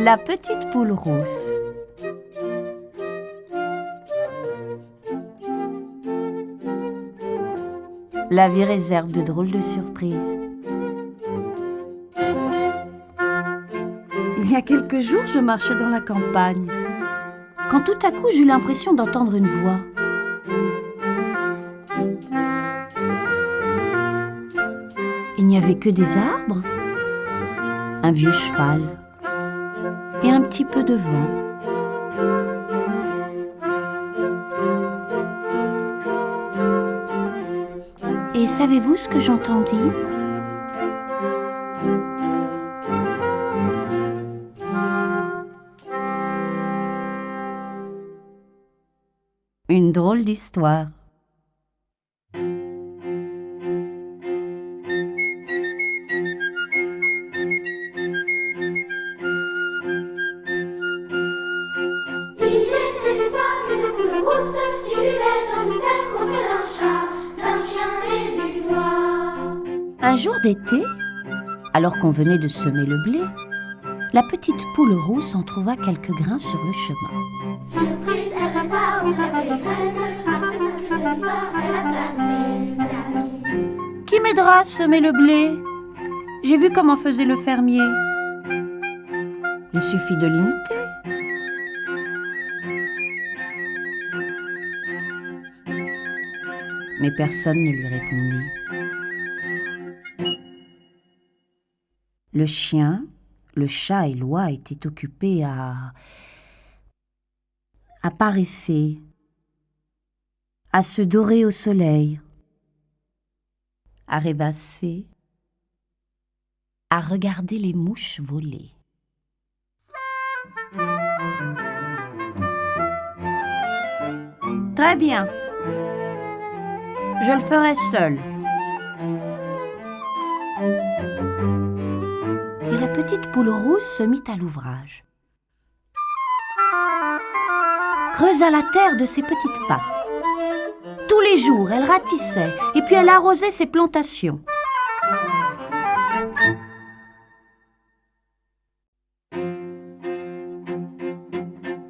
La petite poule rousse. La vie réserve de drôles de surprises. Il y a quelques jours, je marchais dans la campagne, quand tout à coup j'eus l'impression d'entendre une voix. Il n'y avait que des arbres, un vieux cheval et un petit peu de vent. Et savez-vous ce que j'entendis ? Une drôle d'histoire. Un jour d'été, alors qu'on venait de semer le blé, la petite poule rousse en trouva quelques grains sur le chemin. Surprise, elle resta où s'avaient les graines. Après sa clé de victoire, elle a placé ses amis. Qui m'aidera à semer le blé ? J'ai vu comment faisait le fermier. Il suffit de l'imiter. Mais personne ne lui répondit. Le chien, le chat et l'oie étaient occupés à paresser, à se dorer au soleil, à rêvasser, à regarder les mouches voler. Très bien, je le ferai seul. Et la petite poule rousse se mit à l'ouvrage. Creusa la terre de ses petites pattes. Tous les jours, elle ratissait et puis elle arrosait ses plantations.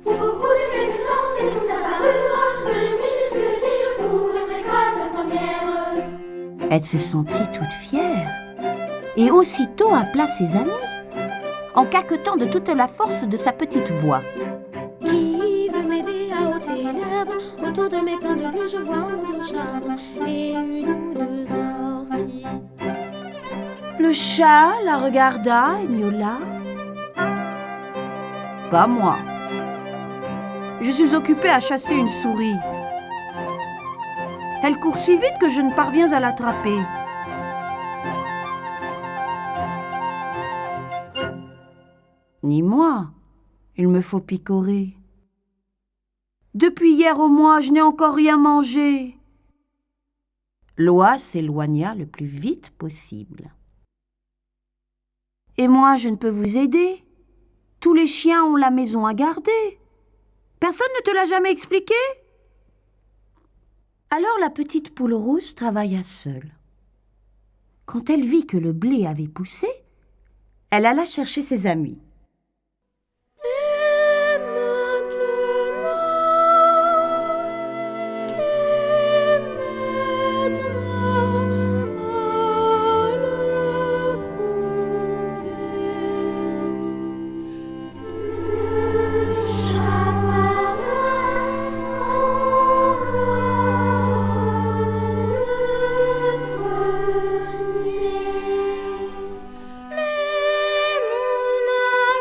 Pour beaucoup de quelques temps, des mousses apparurent, de minuscules tiges pour une récolte première. Elle se sentit toute fière et aussitôt appela ses amis, en caquetant de toute la force de sa petite voix. Qui veut m'aider à ôter l'herbe? Autour de mes plants de bleu, je vois un ou deux charbres et une ou deux orties. Le chat la regarda et miaula. Pas moi. Je suis occupée à chasser une souris. Elle court si vite que je ne parviens à l'attraper. Ni moi, il me faut picorer. Depuis hier au moins, je n'ai encore rien mangé. L'oie s'éloigna le plus vite possible. Et moi, je ne peux vous aider. Tous les chiens ont la maison à garder. Personne ne te l'a jamais expliqué ? Alors la petite poule rousse travailla seule. Quand elle vit que le blé avait poussé, elle alla chercher ses amis. Et maintenant, qui m'aidera à le couper? Le chat parla encore le premier. Mais mon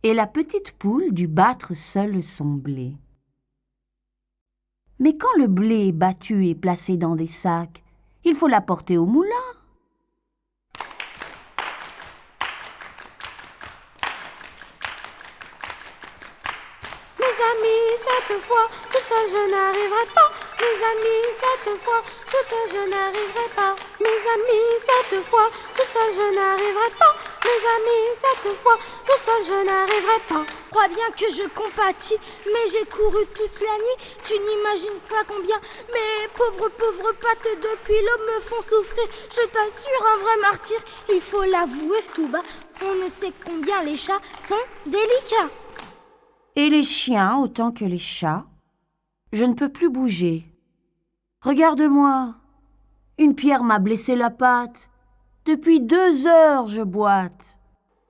Et la petite poule dut battre seule son blé. Mais quand le blé est battu et placé dans des sacs, il faut l'apporter au moulin. Mes amis, cette fois, toute seule je n'arriverai pas. Mes amis, cette fois, toute seule je n'arriverai pas. Mes amis, cette fois, toute seule je n'arriverai pas. Mes amis, cette fois, toute seule je n'arriverai pas. Crois bien que je compatis, mais j'ai couru toute la nuit. Tu n'imagines pas combien mes pauvres pattes depuis l'aube me font souffrir. Je t'assure, un vrai martyr, il faut l'avouer tout bas. On ne sait combien les chats sont délicats. Et les chiens autant que les chats. Je ne peux plus bouger. Regarde-moi, une pierre m'a blessé la patte. Depuis 2 heures, je boite.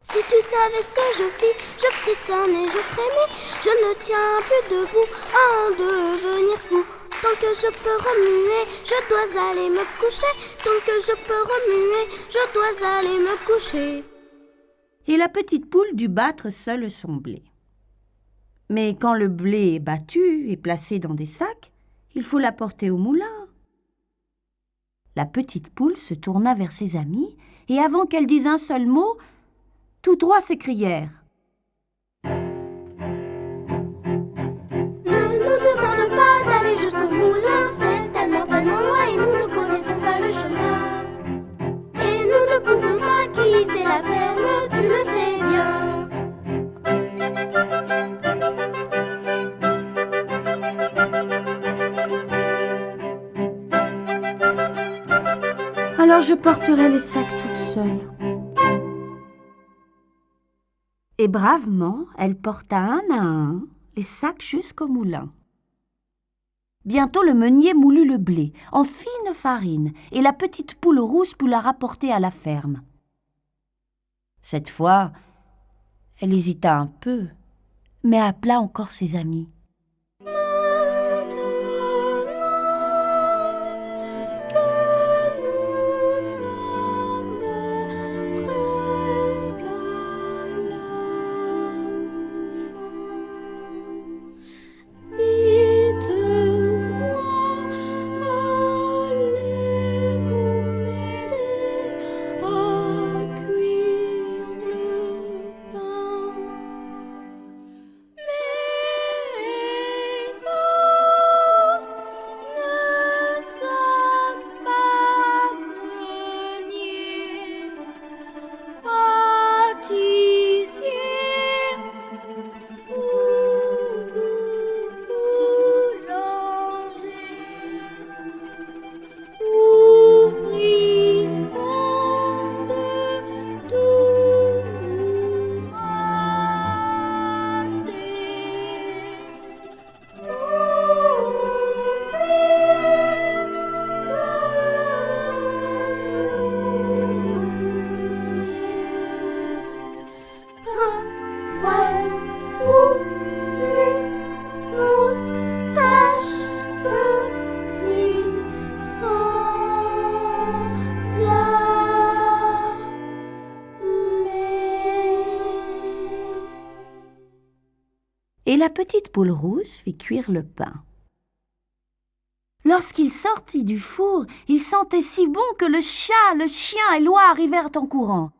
Si tu savais ce que je vis, je frissonne et je frémis. Je ne tiens plus debout à en devenir fou. Tant que je peux remuer, je dois aller me coucher. Tant que je peux remuer, je dois aller me coucher. Et la petite poule dut battre seule son blé. Mais quand le blé est battu et placé dans des sacs, il faut l'apporter au moulin. La petite poule se tourna vers ses amis et avant qu'elle dise un seul mot, tous 3 s'écrièrent. Ne nous demande pas d'aller jusqu'au moulin, c'est tellement loin et nous ne connaissons pas le chemin. Et nous ne pouvons pas quitter la ferme, tu le sais bien. Alors je porterai les sacs toute seule. Et bravement, elle porta un à un les sacs jusqu'au moulin. Bientôt le meunier moulut le blé en fine farine et la petite poule rousse put la rapporter à la ferme. Cette fois, elle hésita un peu, mais appela encore ses amis. Et la petite poule rousse fit cuire le pain. Lorsqu'il sortit du four, il sentait si bon que le chat, le chien et l'oie arrivèrent en courant.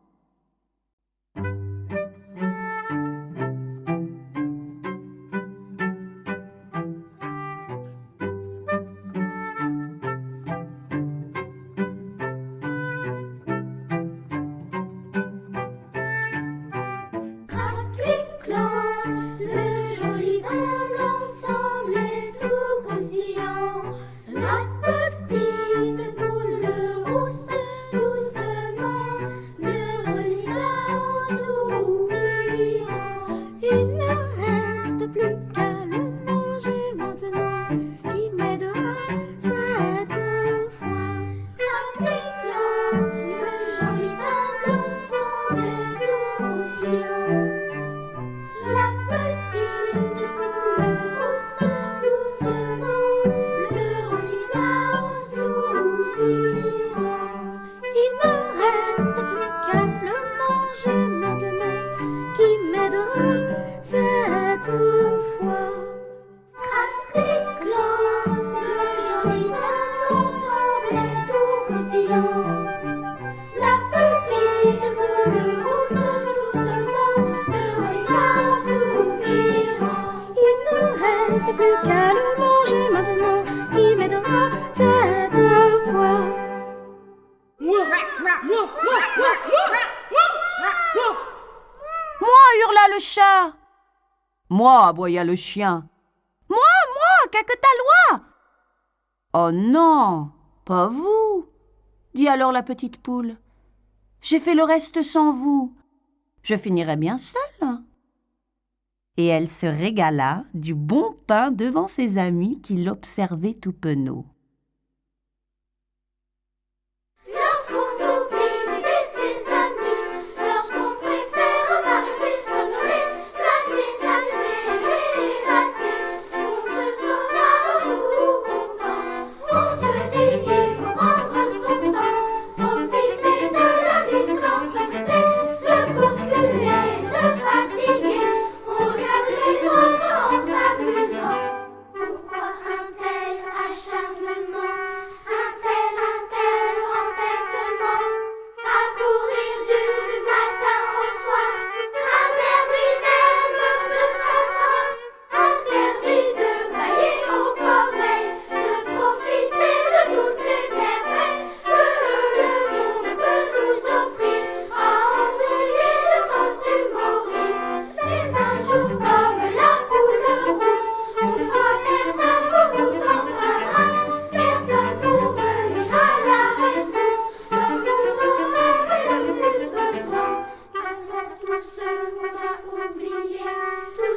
Doucement, le relira en souriant. cette fois. Crac-clic-clan, le joli ballon semblait tout croustillant. La petite poule rousse doucement le regarde soupirant. Il ne reste plus qu'à le manger maintenant, qui m'aidera cette fois. Moi, hurla le chat. Moi, aboya le chien. Moi, Caquetaloi. Oh non, pas vous, dit alors la petite poule. J'ai fait le reste sans vous. Je finirai bien seule. Et elle se régala du bon pain devant ses amis qui l'observaient tout penauds. Lorsqu'on oublie d'aider ses amis, lorsqu'on préfère paraisser somnoler, flâner, s'amuser et passer, on se sent là tout content. On se dit qu'il faut prendre son temps, profiter de la vie sans se presser, se bousculer, se fatiguer. On regarde les autres en s'amusant. Pourquoi un tel acharnement, un tel entêtement, à courir du matin au soir, interdit même de s'asseoir, interdit de bailler aux corbeilles, de profiter de toutes les merveilles que le monde peut nous offrir, à ennuyer le sens du mourir. Mais un jour comme la poule rousse, on ne voit personne pour vous tendre un bras, personne pour venir à la rescousse, lorsque vous en avez le plus besoin. Alors tous ceux qu'on a oubliés, tous